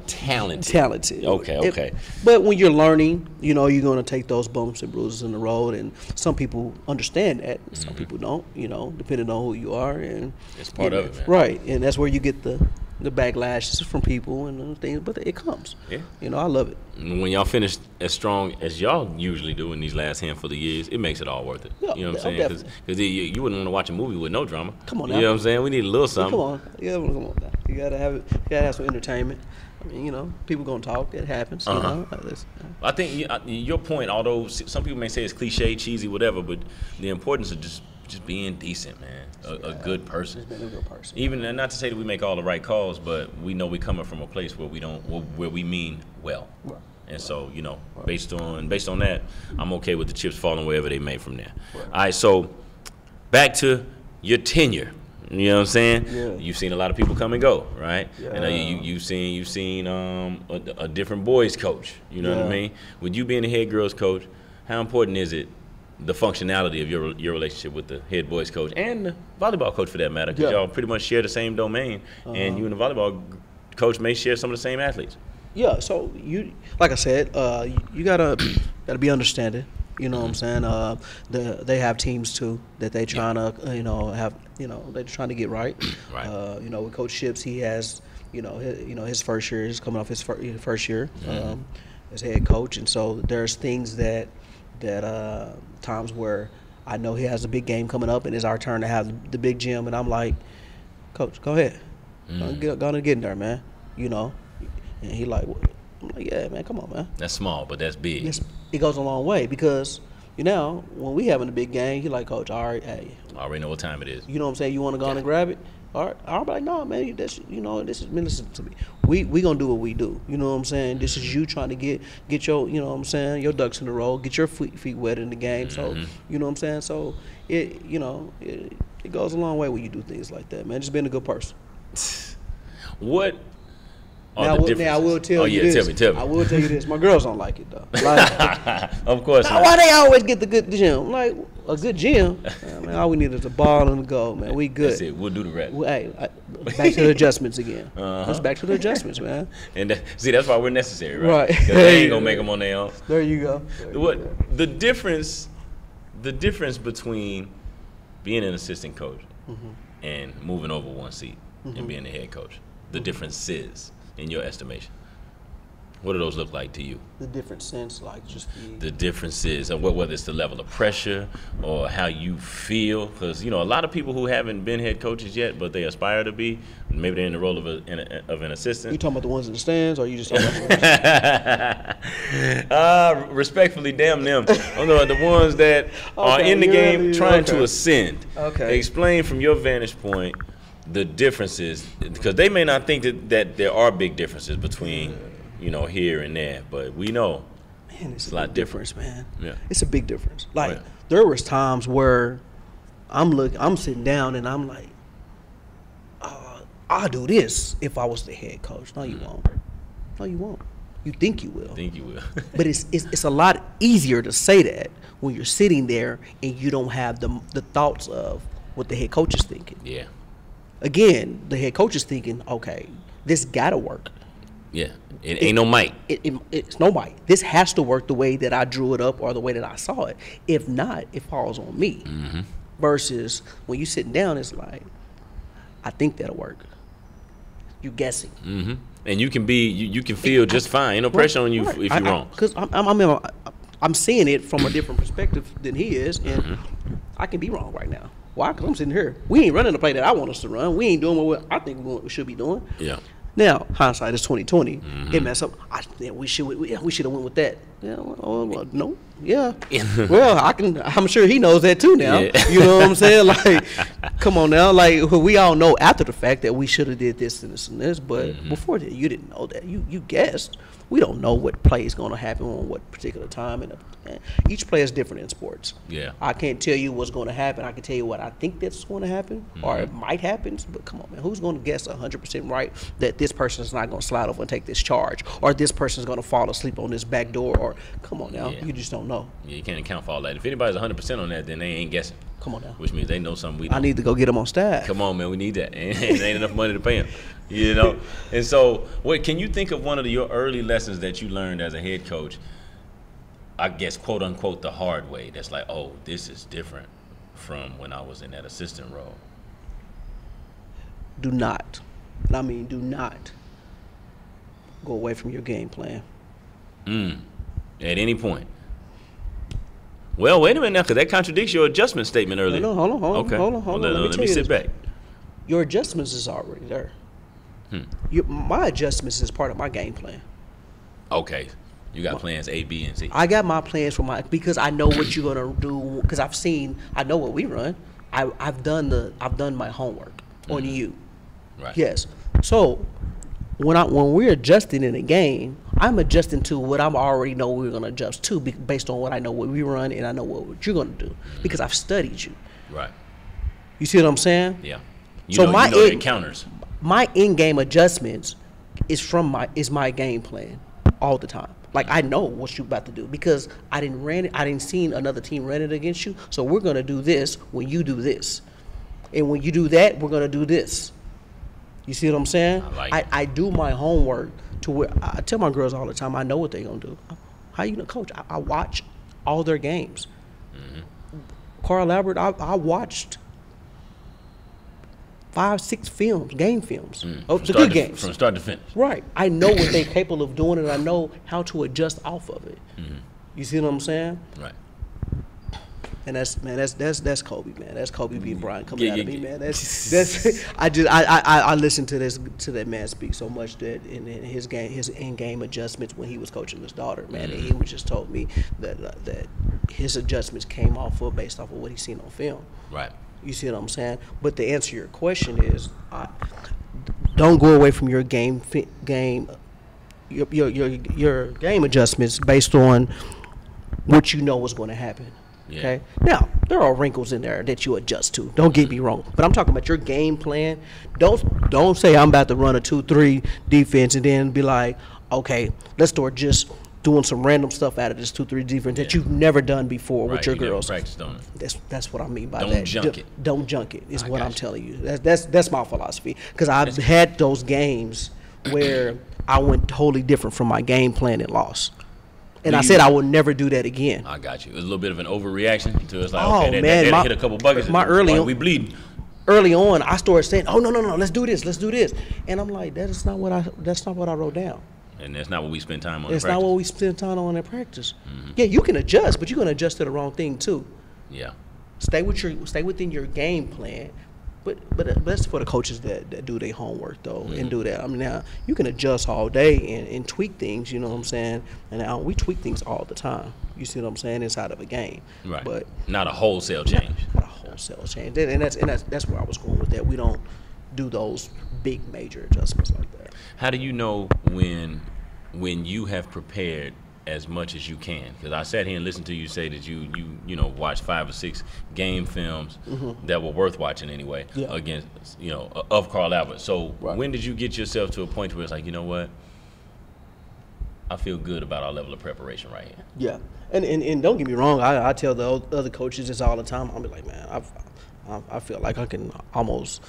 talented. Okay. But when you're learning, you're going to take those bumps and bruises in the road, and some people understand that, some people don't, depending on who you are. And it's part of it, man. Right, and that's where you get the backlashes from people and things, but it comes. Yeah. I love it. When y'all finish as strong as y'all usually do in these last handful of years, it makes it all worth it. Yeah, you know what I'm saying? Because you wouldn't want to watch a movie with no drama. Come on now. You know what I'm saying? We need a little something. Come on. Yeah, come on now. You got to have it. You got to have some entertainment. I mean, people going to talk. It happens. I think your point, although some people may say it's cliche, cheesy, whatever, but the importance of just being decent, man. A good person. Just being a good person. Even, not to say that we make all the right calls, but we know we coming from a place where we mean well. Right. And so, based on that, I'm okay with the chips falling wherever they may from there. Right. All right, so back to your tenure. You know what I'm saying? Yeah. You've seen a lot of people come and go, right? Yeah. And you've seen a different boys coach. You know what I mean? With you being the head girls coach, how important is it, the functionality of your relationship with the head boys coach and the volleyball coach for that matter? Because y'all pretty much share the same domain, and you and the volleyball coach may share some of the same athletes. Yeah. So you, like I said, you gotta be understanding. You know what I'm saying? They have teams too that they trying to they're trying to get right. Right. With Coach Ships, he has his first year is coming off his first year as head coach, and so there's things that times where I know he has a big game coming up and it's our turn to have the big gym, and I'm like, Coach, go ahead, gonna get in there, man. And he like, I'm like, yeah, man, come on, man. That's small, but that's big. It goes a long way because, when we having a big game, he like, Coach, all right, hey. I already know what time it is. You know what I'm saying? You want to go on and grab it? All right. I'll be like, no, man, this is, listen to me. We going to do what we do. You know what I'm saying? This is you trying to get your, you know what I'm saying, your ducks in a row, get your feet wet in the game. So, you know what I'm saying? So, it goes a long way when you do things like that, man. Just being a good person. What? Now I will tell you this. Tell me. I will tell you this. My girls don't like it though. Like, of course. Why they always get the good gym? Like a good gym. Man, all we need is a ball and a goal, man. We good. That's it. We'll do the rest. Hey, back to the adjustments again. It's back to the adjustments, man. And see, that's why we're necessary, right? Right. Because they ain't gonna make them on their own. There you go. What the difference between being an assistant coach and moving over one seat and being the head coach, the difference is in your estimation. What do those look like to you? The different sense, like just The difference is whether it's the level of pressure or how you feel, because a lot of people who haven't been head coaches yet, but they aspire to be, maybe they're in the role of an assistant. You talking about the ones in the stands, or you just talking about the ones? Respectfully, damn them. The ones that are in the game trying to ascend. Okay. Explain from your vantage point the differences, because they may not think that there are big differences between here and there, but we know it's a lot difference, man. Yeah, it's a big difference. Like yeah. There was times where I'm sitting down and I'm like, I'll do this if I was the head coach. No, you won't. No, you won't. You think you will. But it's a lot easier to say that when you're sitting there and you don't have the thoughts of what the head coach is thinking. Yeah. Again, the head coach is thinking, okay, this gotta work. Yeah, it ain't no might. It's no might. This has to work the way that I drew it up or the way that I saw it. If not, it falls on me. Versus when you sitting down, it's like, I think that'll work. You guessing. And you can feel just fine. Ain't no pressure on you if you're wrong. Because I'm seeing it from a different perspective than he is, and I can be wrong right now. Why? Because I'm sitting here. We ain't running the play that I want us to run. We ain't doing what I think we should be doing. Yeah. Now, hindsight is 20/20. It messed up. We should have went with that. Yeah, well, no. Yeah. Well, I'm sure he knows that too now. Yeah. You know what I'm saying? Like, come on now. Like, we all know after the fact that we should have did this and this and this, but before that, you didn't know that. You guessed. We don't know what play is going to happen on what particular time, and each play is different in sports. Yeah. I can't tell you what's going to happen. I can tell you what I think that's going to happen, or it might happen. But come on, man, who's going to guess 100% right that this person is not going to slide over and take this charge, or this person is going to fall asleep on this back door? Or come on now, you just don't know. Yeah, you can't account for all that. If anybody's 100% on that, then they ain't guessing. Come on now. Which means they know something we don't. I need to go get them on staff. Come on, man, we need that. And ain't enough money to pay them, And so, can you think of one of your early lessons that you learned as a head coach, I guess, quote unquote, the hard way? That's like, oh, this is different from when I was in that assistant role. Do not go away from your game plan. At any point. Well, wait a minute now, because that contradicts your adjustment statement earlier. No, hold on. Okay. Hold on. Let me sit back. Your adjustments is already there. My adjustments is part of my game plan. Okay. You got plans A, B, and C. I got my plans because I know what you're gonna do. Because I know what we run. I've done my homework on you. Right. Yes. So when we're adjusting in a game, I'm adjusting to what I already know we're gonna adjust to based on what I know what we run and I know what you're gonna do because I've studied you. Right. You see what I'm saying? Yeah. So you know the counters. My in-game adjustments is my game plan all the time. Like I know what you're about to do because I didn't see another team run it against you. So we're gonna do this when you do this, and when you do that, we're gonna do this. You see what I'm saying? I do my homework to where I tell my girls all the time. I know what they're gonna do. How you know, coach? I watch all their games. Carl Albert, I watched 5-6 game films of the good games from start to finish. Right. I know what they're capable of doing, and I know how to adjust off of it. You see what I'm saying? Right. And that's Kobe, man. That's Kobe being Bryant coming out of me, man. I listened to that man speak so much that in his in-game adjustments when he was coaching his daughter, man, and he just told me that his adjustments came based off of what he's seen on film. Right. You see what I'm saying? But to answer your question is, don't go away from your game adjustments based on what you know is going to happen. Yeah. Okay. Now there are wrinkles in there that you adjust to. Don't get me wrong, but I'm talking about your game plan. Don't say I'm about to run a 2-3 defense and then be like, okay, let's start just doing some random stuff out of this 2-3 defense that you've never done before with your you never girls. practiced on it. That's what I mean by Don't that. junk it. Don't junk it is I what got I'm you. telling you. That's my philosophy, because I've had those games where I went totally different from my game plan and lost. And I said I will never do that again. I got you. It was a little bit of an overreaction to us. Like, Oh, okay, man, that hit a couple buckets. We bleeding. Early on, I started saying, "Oh no, let's do this, and I'm like, that's not what I wrote down. And that's not what we spend time on. It's not what we spend time on in practice. Yeah, you can adjust, but you're gonna adjust to the wrong thing too. Yeah. Stay within your game plan, but that's for the coaches that do their homework though and do that. I mean, now you can adjust all day and tweak things. You know what I'm saying? And now we tweak things all the time. You see what I'm saying inside of a game, Right. But not a wholesale change. not a wholesale change. And that's where I was going with that. We don't do those big major adjustments like that. How do you know when you have prepared as much as you can? Because I sat here and listened to you say that you watched 5 or 6 game films that were worth watching anyway against of Carl Albert. So when did you get yourself to a point where it's like, you know what, I feel good about our level of preparation right here? Yeah, and don't get me wrong, I tell the other coaches this all the time. I'll be like, man, I feel like I can almost.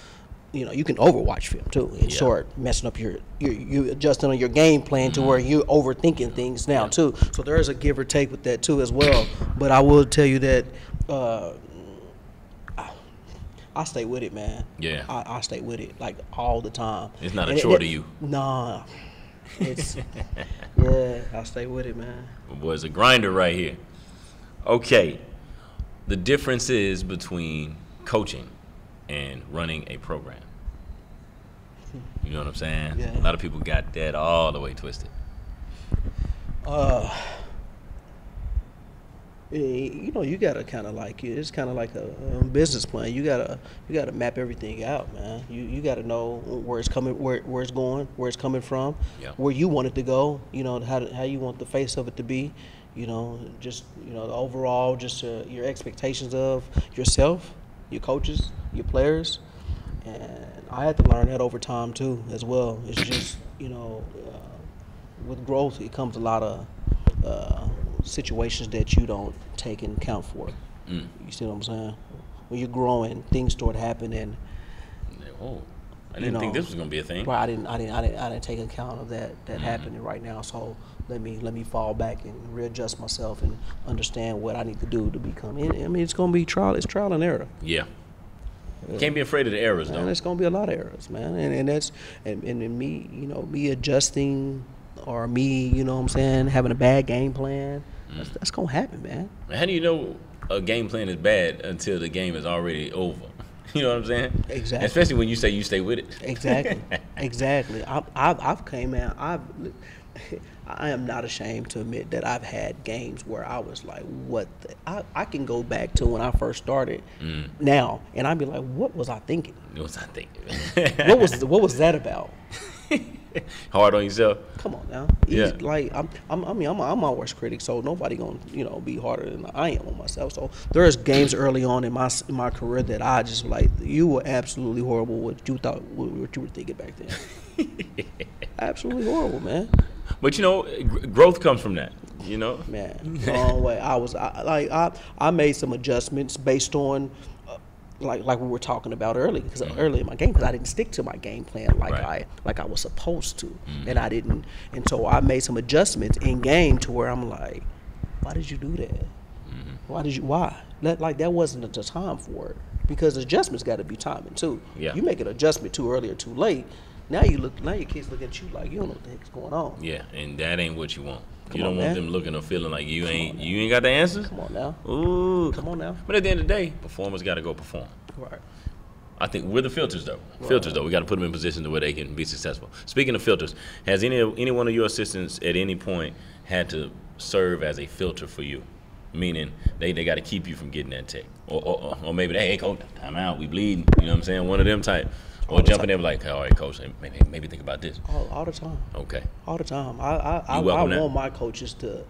You can overwatch film too and start messing up you adjusting on your game plan to where you're overthinking things now too. So there is a give or take with that too as well. But I will tell you that I stay with it, man. Yeah, I stay with it like all the time. It's not a chore to you. Nah, it's I stay with it, man. My boy's a grinder right here. Okay, the difference is between coaching and running a program. You know what I'm saying? Yeah. A lot of people got that all the way twisted. You gotta kind of like it's kind of like a business plan. You gotta map everything out, man. You gotta know where it's coming, where it's going, where it's coming from, where you want it to go. How you want the face of it to be. Just the overall, just your expectations of yourself, your coaches, your players, and I had to learn that over time too as well. It's just with growth it comes a lot of situations that you don't take into account for. You see what I'm saying? When you're growing, things start happening. Oh, I didn't think this was gonna be a thing. Right, I didn't take account of that happening right now. So let me fall back and readjust myself and understand what I need to do to become. I mean, it's gonna be trial and error. Yeah. Can't be afraid of the errors, though. And there's gonna be a lot of errors, man. And that's and me, me adjusting or me, having a bad game plan. That's gonna happen, man. How do you know a game plan is bad until the game is already over? You know what I'm saying? Exactly. Especially when you say you stay with it. Exactly. I've came out. I am not ashamed to admit that I've had games where I was like, what I can go back to when I first started now, and I'd be like, what was I thinking? What was I thinking? what was that about? Hard on yourself. Come on now. Yeah. Like I'm my worst critic, so nobody gonna be harder than I am on myself. So there's games early on in my career that I just like, you were absolutely horrible. What you were thinking back then. Absolutely horrible, man. But growth comes from that. Man, long way. I made some adjustments based on. Like we were talking about earlier, because early in my game, because I didn't stick to my game plan like I was supposed to, and I didn't, and so I made some adjustments in game to where I'm like, why did you do that? Why? That wasn't the time for it, because adjustments got to be timing too. Yeah. You make an adjustment too early or too late. Now your kids look at you like you don't know what the heck's going on. Yeah, and that ain't what you want. You on, don't want man. them looking or feeling like you ain't got the answers. Come on now. Ooh. Come on now. But at the end of the day, performers got to go perform. Right. I think we're the filters, though. Right. Filters, though. We got to put them in position to where they can be successful. Speaking of filters, has any one of your assistants at any point had to serve as a filter for you? Meaning they got to keep you from getting that tech. Or maybe, hey, coach, time out, we bleeding. You know what I'm saying? One of them type. Or jumping in like, all right, coach, maybe think about this. All the time. Okay. All the time. I want my coaches to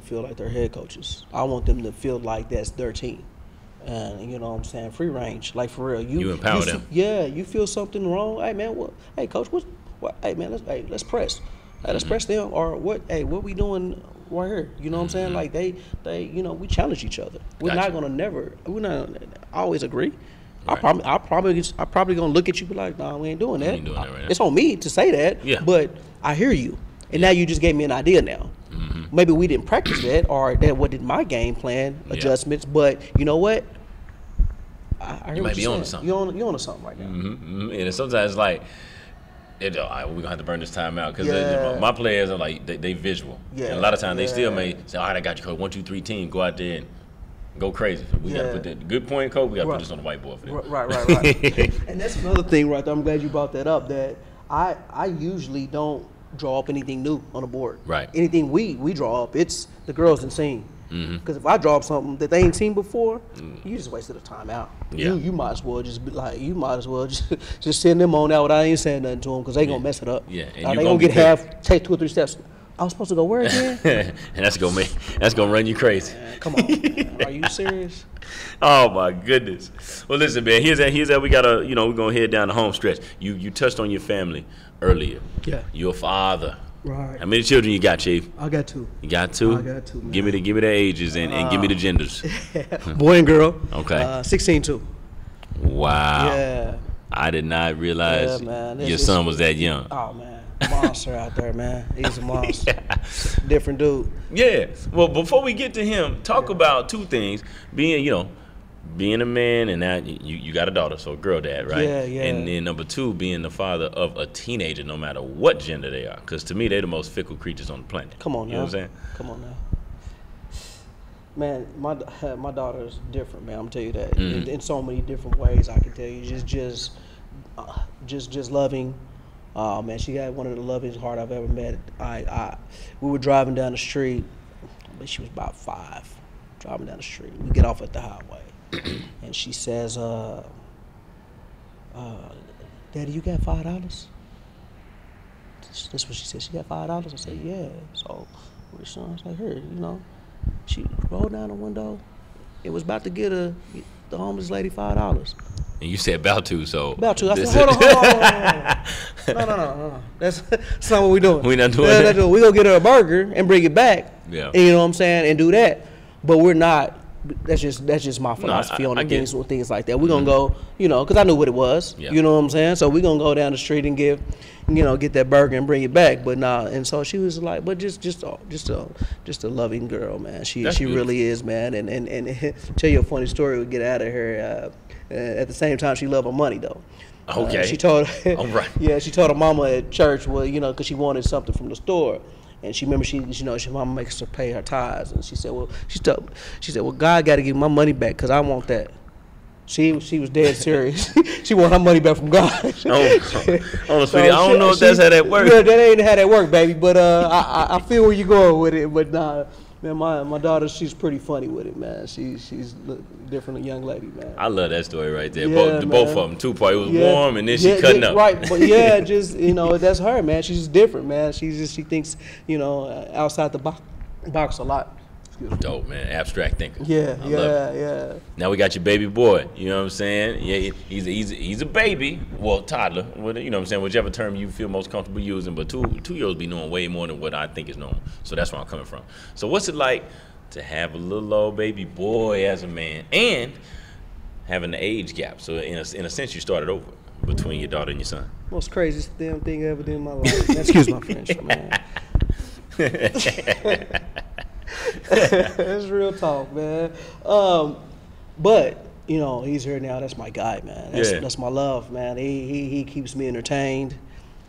feel like they're head coaches. I want them to feel like that's their team. And you know what I'm saying, free range, like for real. You empower them. Yeah, you feel something wrong. Hey man, hey coach, what? Hey man, let's press. I'd express to them, or what? Hey, what we doing right here? You know what I'm saying? Like they, you know, we challenge each other. We're not gonna always agree. Right. I probably gonna look at you and be like, nah, we ain't doing that. Ain't doing that right now. It's on me to say that. Yeah. But I hear you, and now you just gave me an idea now. Maybe we didn't practice that, or that wasn't my game plan adjustments. But you know what? I heard You what might be you're on saying. to something. You're on to something right now. And sometimes like, we're gonna have to burn this time out because Yeah. my players are like they visual. Yeah. And a lot of times they still Yeah. may say, all right, I got you, coach. 1, 2, 3 team, go out there and go crazy. So we gotta Yeah. put that good point, coach. We gotta Right. put this on the whiteboard for them. Right. And that's another thing right there. I'm glad you brought that up. That I usually don't draw up anything new on the board. Right. Anything we draw up, it's the girls done seen. Because if I draw up something that they ain't seen before, you just wasted a time out. Yeah. You might as well just be like, just send them on out without even saying nothing to them because they gonna mess it up. Yeah, and They you gonna gonna get take 2 or 3 steps. I was supposed to go where again? And that's gonna run you crazy. Man, come on, man. Are you serious? Oh my goodness. Well, listen, man. Here's that. We gotta, we're gonna head down the home stretch. You touched on your family earlier. Yeah. You're a father. Right. How many children you got, Chief? I got 2. You got 2? I got 2, man. Give me the ages and give me the genders. Boy and girl. Okay. 16 too. Wow. Yeah. I did not realize Yeah, man. your son was that young. Oh man, monster out there, man. He's a monster. Different dude. Yeah. Well, before we get to him, talk about 2 things. Being a man, and now you got a daughter, so girl dad, right? Yeah. And then number 2, being the father of a teenager, no matter what gender they are. Because to me, they're the most fickle creatures on the planet. Come on now. You know what I'm saying? Come on now. Man, my daughter is different, man. I'm tell you that in so many different ways. I can tell you, just loving. Oh man, she had one of the lovingest heart I've ever met. We were driving down the street, but she was about 5. Driving down the street, we get off at the highway, and she says, "Daddy, you got $5?" That's what she said. She got $5. I said, "Yeah." So, what son? I was like, "Here, She rolled down the window. It was about to get the homeless lady $5. And you said about to, so. About to. I said, hold on. No. That's not what we're doing. We not doing that. We're going to get her a burger and bring it back. Yeah. And, you know what I'm saying? And do that. But we're not. That's just my philosophy on I get things like that. We're going to go, because I knew what it was. Yeah. You know what I'm saying? So we're going to go down the street and get that burger and bring it back. But nah, and so she was like, but just a loving girl, man. She really is, man. And tell you a funny story, we get out of here. At the same time, she loved her money though. Okay. She told All right. Yeah, she told her mama at church, well, because she wanted something from the store. And she remember she mama makes her pay her tithes, and she said, well, God got to give my money back because I want that. She was dead serious. She want her money back from God. Sweetie, I don't know if that's how that works. Yeah, that ain't how that work, baby. But I feel where you're going with it. But nah, man, my daughter, she's pretty funny with it, man. She's a different young lady, man. I love that story right there. Yeah, both of them, 2 part. It was warm, and then she cutting up. Right, but that's her, man. She's just different, man. She thinks, outside the box a lot. Dope, man. Abstract thinker. Yeah, I love it. yeah. Now we got your baby boy. You know what I'm saying? Yeah, he's a baby. Well, toddler. You know what I'm saying? Whichever term you feel most comfortable using. But 2-year-olds be knowing way more than what I think is normal. So that's where I'm coming from. So what's it like to have a little old baby boy as a man and having the age gap? So in a sense, you started over between your daughter and your son. Most craziest damn thing I ever did in my life. Excuse my French, man. That's real talk, man. But he's here now. That's my guy, man. That's my love, man. He keeps me entertained.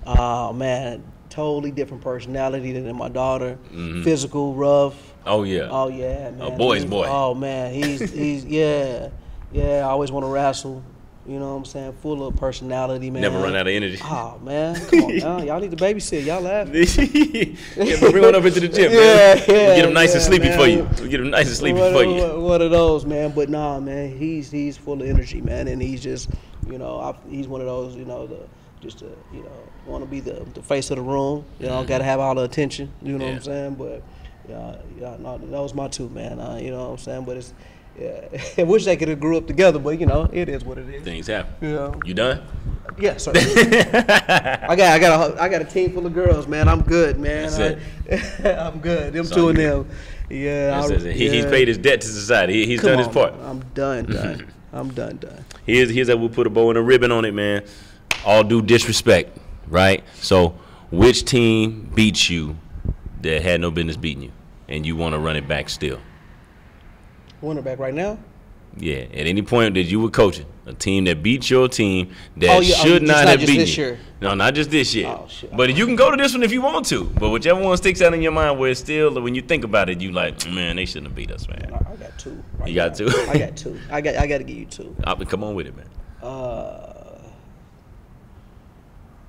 Man, totally different personality than my daughter. Mm-hmm. Physical, rough. Oh yeah, man. A boy's boy. Oh man, he's yeah. I always want to wrestle. You know what I'm saying? Full of personality, man. Never run out of energy. Oh, man. Come on, now. Y'all need to babysit. Y'all laugh. Bring one up into the gym, man. We'll get him nice and sleepy for you. One of those, man. But nah, man, he's full of energy, man. And he's just, he's one of those, want to be the face of the room. Got to have all the attention. You know what I'm saying? But, no, that was my 2, man. You know what I'm saying? But it's, I wish they could have grew up together, but it is what it is. Things happen. Yeah. You done? Yeah, sir. I got a team full of girls, man. I'm good, man. I'm good. Them two and them. Yeah. He's paid his debt to society. He's done his part. I'm done. I'm done. Here's that we'll put a bow and a ribbon on it, man. All due disrespect, right? So, which team beats you that had no business beating you, and you want to run it back still? Run it back right now? Yeah. At any point that you were coaching, a team that beat your team that should not have beaten you. Year. No, not just this year. Oh, shit. But you can go to this one if you want to. But whichever one sticks out in your mind, where it's still, when you think about it, you like, man, they shouldn't have beat us, man. I got two. Right You got now. two? I got two. I got to give you two. Come on with it, man.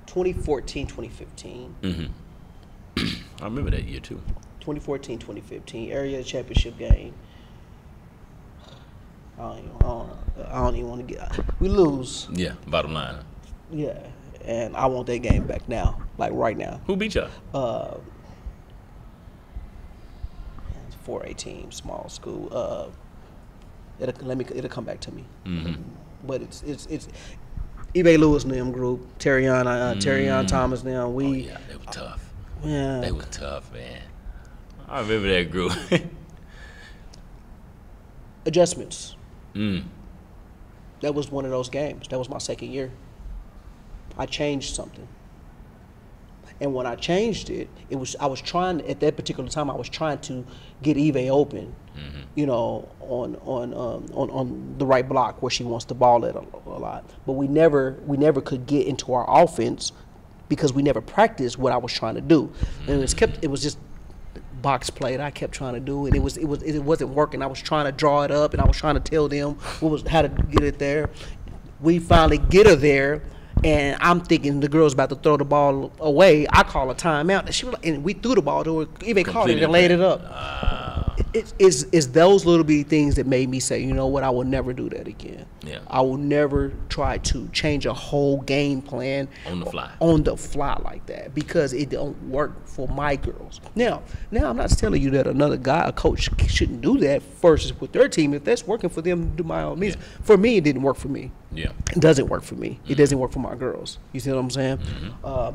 2014, 2015. I remember that year too. 2014, 2015 area championship game. I don't even want to get. We lose. Yeah, bottom line. Yeah, and I want that game back now, like right now. Who beat y'all? 4A team, small school. It'll come back to me. But it's eBay Lewis and them group, Terrion Thomas and them. They were tough. Yeah, They were tough, man. I remember that group. adjustments. That was one of those games. That was my second year. I changed something. And when I changed it, I was trying at that particular time. I was trying to get Eve open, you know, on the right block where she wants the ball at a lot. But we never could get into our offense because we never practiced what I was trying to do. And it was just box play that I kept trying to do, and it wasn't working. I was trying to draw it up, and I was trying to tell them how to get it there. We finally get her there. And I'm thinking the girl's about to throw the ball away. I call a timeout, and we threw the ball to her. Even caught it and laid it up. It's those little bitty things that made me say, you know what, I will never do that again. Yeah. I will never try to change a whole game plan on the fly like that, because it don't work for my girls. Now I'm not telling you that another guy, a coach, shouldn't do that versus with their team. If that's working for them, do my own means. Yeah. For me, it didn't work for me. Yeah. It doesn't work for me. It doesn't work for my girls. You see what I'm saying?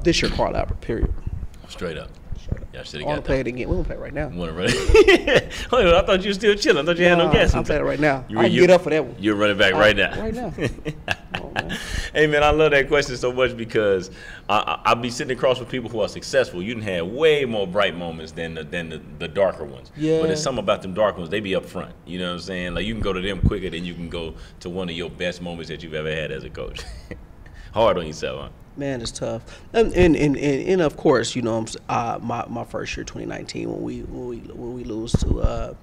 This year, Carlin, period. Straight up. Y'all should have got that. I want to play it again. We want to play it right now. You want to run it? I thought you were still chilling. I thought you had no gas. I'm playing it right now. I can get up for that one. You're running back right now. Right now. Oh, man. Hey, man, I love that question so much because I'll be sitting across with people who are successful. You done had way more bright moments than the darker ones. Yeah. But there's something about them dark ones. They be up front. You know what I'm saying? Like, you can go to them quicker than you can go to one of your best moments that you've ever had as a coach. Hard on yourself, huh? Man, it's tough, and of course, you know, my first year, 2019, when we lose to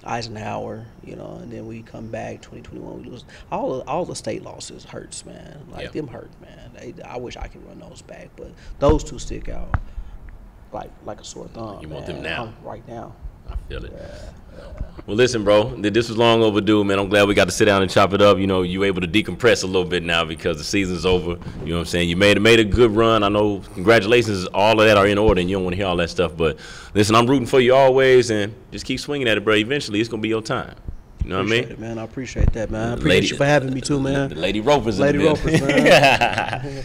Eisenhower, you know, and then we come back 2021, we lose. All the state losses hurts, man. Like, them hurt, man. I wish I could run those back, but those two stick out like a sore thumb. You want them now? Right now. I feel it. Yeah. Well, listen, bro, this was long overdue, man. I'm glad we got to sit down and chop it up. You know, you able to decompress a little bit now because the season's over. You know what I'm saying? You made a good run. I know, congratulations, all of that are in order, and you don't want to hear all that stuff. But listen, I'm rooting for you always, and just keep swinging at it, bro. Eventually, it's going to be your time. You know what I mean? It, man. I appreciate that, man. I appreciate you for having me, too, man. The Lady Ropers. Lady Ropers, man.